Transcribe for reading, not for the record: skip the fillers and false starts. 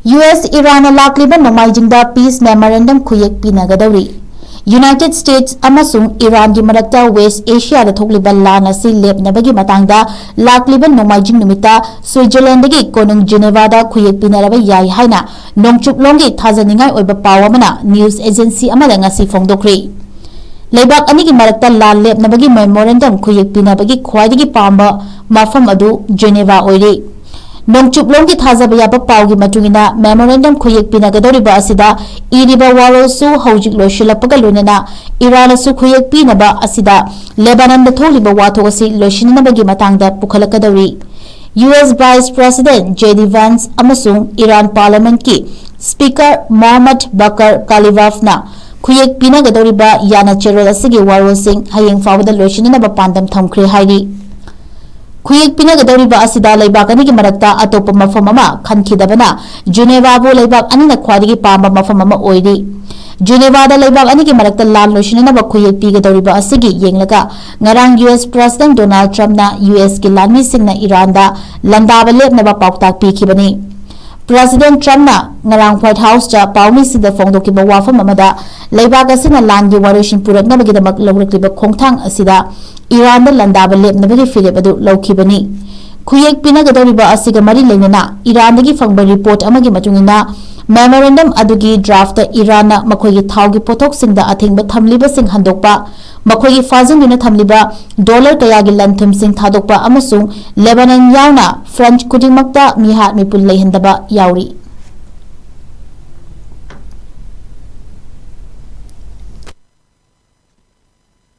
US Iran Lakliba Nongmaijing Peace Memorandum Khutyek Pinagadouri. United States amasung Iran gi marakta West Asia da thokliba lan asi lepnabagi matangda Lakliba Nongmaijing numita Switzerland gi konung Geneva da Khutyek pinaraba yai haina nongchuplonggi thajaningai oiba pawamana news agency amada ngasi phongdokri. Leibak ani gi marakta lan lepnabagi memorandum Khutyek pinabagi khwaidagi pamba mafam adu Geneva oiri. Nongchuplong ki thajaba yaba pawgi matungina memorandum Khutyek Pinagadouri ba asida iriba warosu hojik loshilapga lunena Iran su Khutyek pinaba asida Lebanon da tholiba wathok asi loshinabagi matangda pukhalakadauri. US Vice President JD Vance amasung Iran Parliament ki Speaker Mohammad Bakar Kalibafna Khutyek Pinagadouri ba yana cherol asigi warosing hayeng fawda loshinaba pandam thamkhre hairi. Khutyek Pinagadouri ba asida leibak ani gi marakta atopa mafam ama khankhidabana Geneva bo leibak ani na khwadigi pamba mafam ama oiri. Geneva da leibak ani gi marakta lan loshina ba Khutyek Pinagadouri ba asigi yenglaga ngarang US President Donald Trump na US ki lanmi singna Iran da landaba lepna ba pauktak pikhibani. President Trump na ngarang White House ja pawmi sida phongdoki ba wafam amada leibak asina langi waroshin purakna bagi damak lawrakliba khongthang asida Iran da landaba lepnabagi philip adu lawkhibani. Khutyek Pinagadouri ba asiga mari lenana Iran dagi phangba report amagi matungina memorandum adugi draft Iran na makhoigi thawgi pothok singda athingba thamliba sing handokpa makhoigi fazinduna thamliba dollar kayagi lanthum sing thadokpa amasung Lebanon yauna French kudingmakta mihat mipul leihandaba yauri.